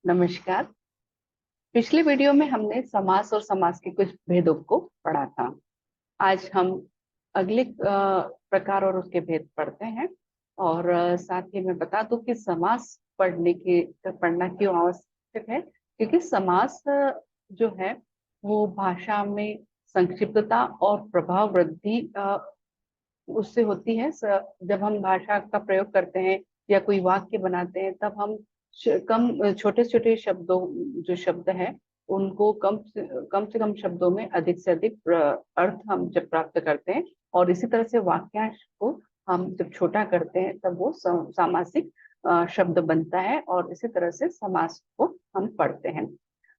नमस्कार। पिछले वीडियो में हमने समास और समास के कुछ भेदों को पढ़ा था। आज हम अगले प्रकार और उसके भेद पढ़ते हैं। और साथ ही मैं बता दूं कि समास पढ़ना क्यों आवश्यक है, क्योंकि समास जो है वो भाषा में संक्षिप्तता और प्रभाव वृद्धि उससे होती है। जब हम भाषा का प्रयोग करते हैं या कोई वाक्य बनाते हैं, तब हम कम छोटे छोटे शब्दों, जो शब्द हैं, उनको कम से कम शब्दों में अधिक से अधिक अर्थ हम जब प्राप्त करते हैं, और इसी तरह से वाक्यांश को हम जब छोटा करते हैं तब वो सामासिक शब्द बनता है, और इसी तरह से समास को हम पढ़ते हैं।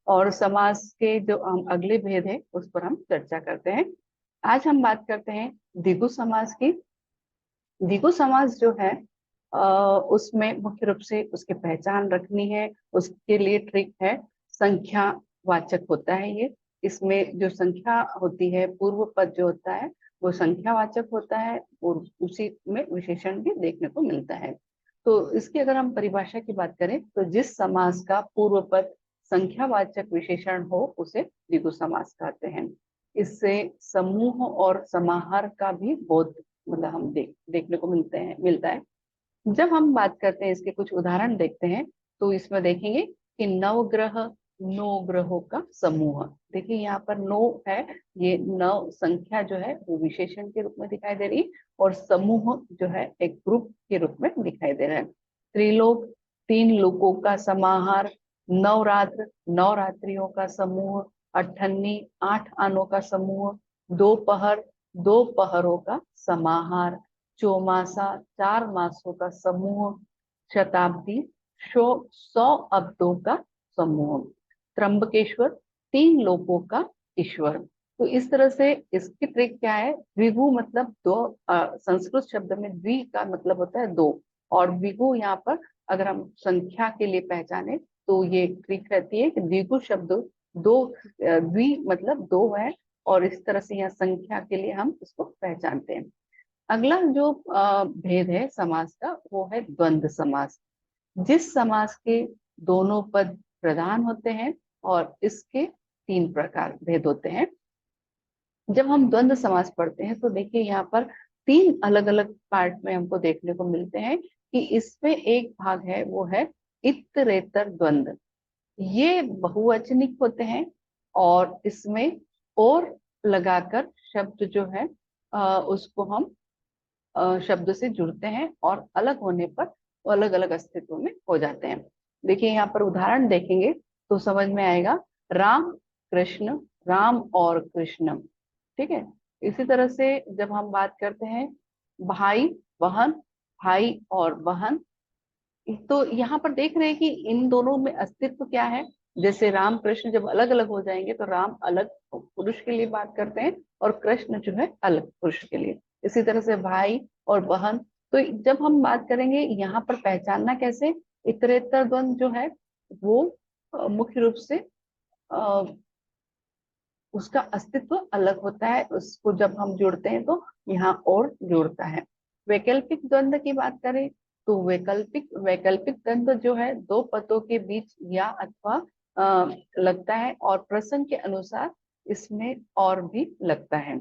और समास के जो हम अगले भेद है उस पर हम चर्चा करते हैं। आज हम बात करते हैं द्विगु समास की। द्विगु समास जो है उसमें मुख्य रूप से उसकी पहचान रखनी है। उसके लिए ट्रिक है, संख्या वाचक होता है ये। इसमें जो संख्या होती है, पूर्व पद जो होता है वो संख्या वाचक होता है, और उसी में विशेषण भी देखने को मिलता है। तो इसकी अगर हम परिभाषा की बात करें तो जिस समास का पूर्व पद संख्यावाचक विशेषण हो उसे द्विगु समास कहते हैं। इससे समूह और समाहार का भी बोध मतलब हम देखने को मिलता है। जब हम बात करते हैं, इसके कुछ उदाहरण देखते हैं, तो इसमें देखेंगे कि नवग्रह, नौ ग्रहों का समूह। देखिए यहाँ पर नौ है, ये नौ संख्या जो है वो विशेषण के रूप में दिखाई दे रही है, और समूह जो है एक ग्रुप के रूप में दिखाई दे रहा है। त्रिलोक, तीन लोकों का समाहार। नवरात्र, नवरात्रियों का समूह। अठन्नी, आठ आनों का समूह। दोपहर, दो पहरों का समाहार। चौमासा, चार मासों का समूह। शताब्दी, सौ सौ अब्दों का समूह। त्र्यंबकेश्वर, तीन लोकों का ईश्वर। तो इस तरह से इसकी ट्रिक क्या है, द्विगु मतलब दो। संस्कृत शब्द में द्वि का मतलब होता है दो, और द्विगु यहाँ पर अगर हम संख्या के लिए पहचाने तो ये ट्रिक रहती है कि द्विगु शब्द दो, द्वि मतलब दो है, और इस तरह से यहाँ संख्या के लिए हम इसको पहचानते हैं। अगला जो भेद है समास का वो है द्वंद्व समास। जिस समास के दोनों पद प्रधान होते हैं, और इसके तीन प्रकार भेद होते हैं। जब हम द्वंद्व समास पढ़ते हैं तो देखिए यहाँ पर तीन अलग अलग पार्ट में हमको देखने को मिलते हैं कि इसमें एक भाग है वो है इतरेतर द्वंद्व। ये बहुवचनिक होते हैं, और इसमें और लगाकर शब्द जो है उसको हम शब्द से जुड़ते हैं, और अलग होने पर अलग अलग अस्तित्व में हो जाते हैं। देखिए यहाँ पर उदाहरण देखेंगे तो समझ में आएगा। राम, कृष्ण, राम और कृष्ण। ठीक है। इसी तरह से जब हम बात करते हैं भाई, बहन, भाई और बहन, तो यहाँ पर देख रहे हैं कि इन दोनों में अस्तित्व क्या है। जैसे राम कृष्ण जब अलग अलग हो जाएंगे तो राम अलग पुरुष के लिए बात करते हैं, और कृष्ण जो है अलग पुरुष के लिए। इसी तरह से भाई और बहन। तो जब हम बात करेंगे यहाँ पर पहचानना कैसे, इतरेतर द्वंद जो है वो मुख्य रूप से अ, उसका अस्तित्व अलग होता है। उसको जब हम जोड़ते हैं तो यहाँ और जोड़ता है। वैकल्पिक द्वंद्व की बात करें तो वैकल्पिक वैकल्पिक द्वंद्व जो है दो पदों के बीच या अथवा लगता है, और प्रसंग के अनुसार इसमें और भी लगता है।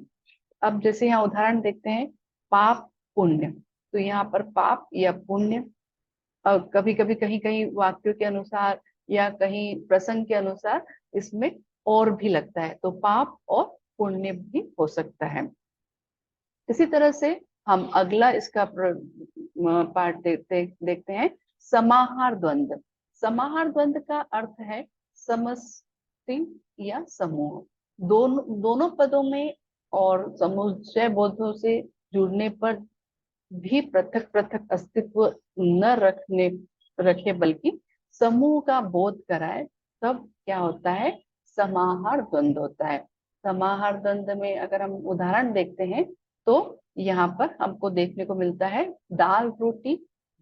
अब जैसे यहाँ उदाहरण देखते हैं, पाप, पुण्य। तो यहाँ पर पाप या पुण्य कभी कभी कहीं कहीं वाक्यों के अनुसार या कहीं प्रसंग के अनुसार इसमें और भी लगता है, तो पाप और पुण्य भी हो सकता है। इसी तरह से हम अगला इसका पार्ट देखते हैं, समाहार द्वंद्व। समाहार द्वंद्व का अर्थ है समष्टि या समूह। दोनों पदों में और समुच्चय बोधों से जुड़ने पर भी पृथक पृथक अस्तित्व न रखे, बल्कि समूह का बोध कराए, तब क्या होता है, समाहार द्वंद्व होता है। समाहार द्वंद्व में अगर हम उदाहरण देखते हैं तो यहाँ पर हमको देखने को मिलता है दाल रोटी,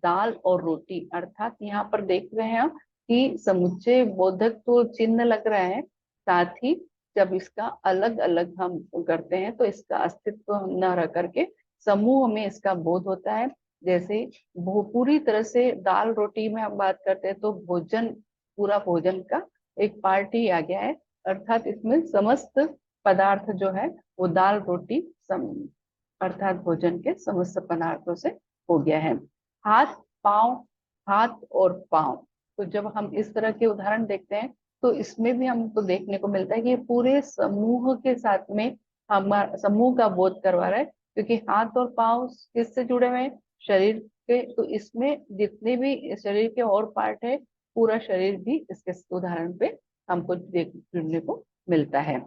दाल और रोटी। अर्थात यहाँ पर देख रहे हैं हम कि समुच्चय बोधक तो चिन्ह लग रहा है, साथ ही जब इसका अलग अलग हम करते हैं तो इसका अस्तित्व न रह करके समूह में इसका बोध होता है। जैसे वो पूरी तरह से दाल रोटी में हम बात करते हैं तो भोजन पूरा भोजन का एक पार्ट ही आ गया है, अर्थात इसमें समस्त पदार्थ जो है वो दाल रोटी अर्थात भोजन के समस्त पदार्थों से हो गया है। हाथ पांव, हाथ और पांव, तो जब हम इस तरह के उदाहरण देखते हैं तो इसमें भी हमको देखने को मिलता है कि पूरे समूह के साथ में हमारा समूह का बोध करवा रहा है, क्योंकि हाथ और पांव किससे जुड़े हुए हैं, शरीर के, तो इसमें जितने भी शरीर के और पार्ट है पूरा शरीर भी इसके उदाहरण पे हमको देखने को मिलता है।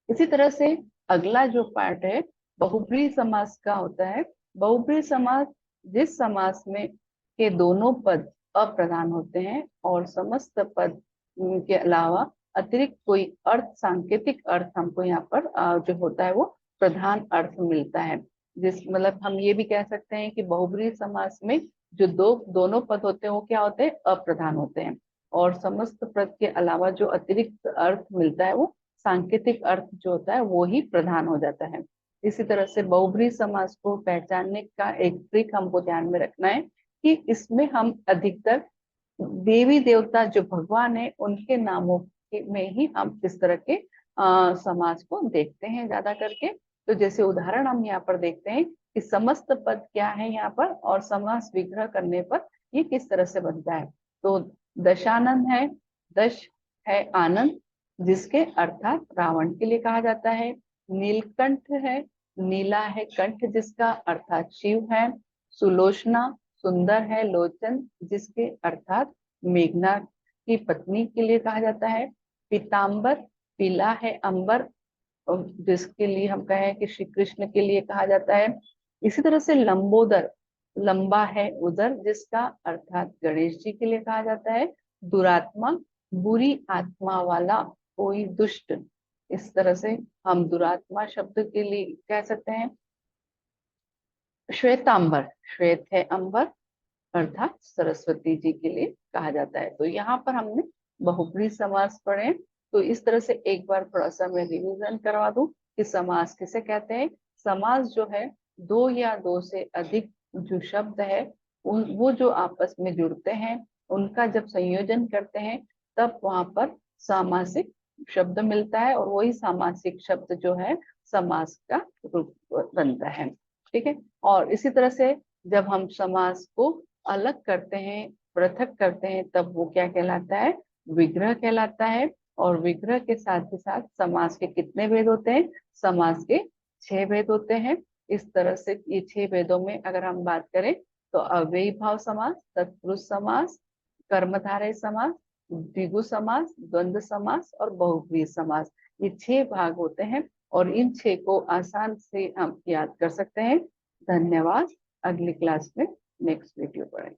इसी तरह से अगला जो पार्ट है बहुब्रीहि समास का होता है। बहुब्रीहि समास जिस समास में के दोनों पद अप्रधान होते हैं और समस्त पद के अलावा अतिरिक्त कोई अर्थ, सांकेतिक अर्थ हमको यहाँ पर जो होता है वो प्रधान अर्थ मिलता है। जिस मतलब हम ये भी कह सकते हैं कि बहुब्रीहि समास में जो दोनों पद होते हैं वो क्या होते हैं, अप्रधान होते हैं, और समस्त पद के अलावा जो अतिरिक्त अर्थ मिलता है वो सांकेतिक अर्थ जो होता है वो ही प्रधान हो जाता है। इसी तरह से बहुब्रीहि समास को पहचानने का एक ट्रिक हमको ध्यान में रखना है कि इसमें हम अधिकतर देवी देवता जो भगवान है उनके नामों में ही हम इस तरह के समास को देखते हैं ज्यादा करके। तो जैसे उदाहरण हम यहाँ पर देखते हैं कि समस्त पद क्या है यहाँ पर, और समास विग्रह करने पर ये किस तरह से बनता है। तो दशानन है, दश है आनंद जिसके अर्थात रावण के लिए कहा जाता है। नीलकंठ है, नीला है कंठ जिसका अर्थात शिव है। सुलोचना सुंदर है लोचन जिसके अर्थात मेघना की पत्नी के लिए कहा जाता है। पीतांबर पीला है अंबर जिसके लिए हम कहें कि श्री कृष्ण के लिए कहा जाता है। इसी तरह से लंबोदर लंबा है उदर जिसका अर्थात गणेश जी के लिए कहा जाता है। दुरात्मा बुरी आत्मा वाला कोई दुष्ट, इस तरह से हम दुरात्मा शब्द के लिए कह सकते हैं। श्वेतांबर श्वेत है अंबर अर्थात सरस्वती जी के लिए कहा जाता है। तो यहाँ पर हमने बहुब्रीहि समास पढ़े। तो इस तरह से एक बार थोड़ा सा मैं रिवीजन करवा दूं कि समास किसे कहते हैं। समास जो है दो या दो से अधिक जो शब्द है वो जो आपस में जुड़ते हैं उनका जब संयोजन करते हैं तब वहां पर सामासिक शब्द मिलता है, और वही सामासिक शब्द जो है समास का रूप बनता है। ठीक है। और इसी तरह से जब हम समास को अलग करते हैं, पृथक करते हैं, तब वो क्या कहलाता है, विग्रह कहलाता है। और विग्रह के साथ ही साथ समास के कितने भेद होते हैं, समास के 6 भेद होते हैं। इस तरह से ये 6 भेदों में अगर हम बात करें तो अव्ययी भाव समास, तत्पुरुष समास, कर्मधारय समास, द्विगु समास, द्वंद्व समास और बहुव्रीहि समास, ये 6 भाग होते हैं, और इन 6 को आसान से हम याद कर सकते हैं। धन्यवाद। अगली क्लास में नेक्स्ट वीडियो पढ़ेंगे।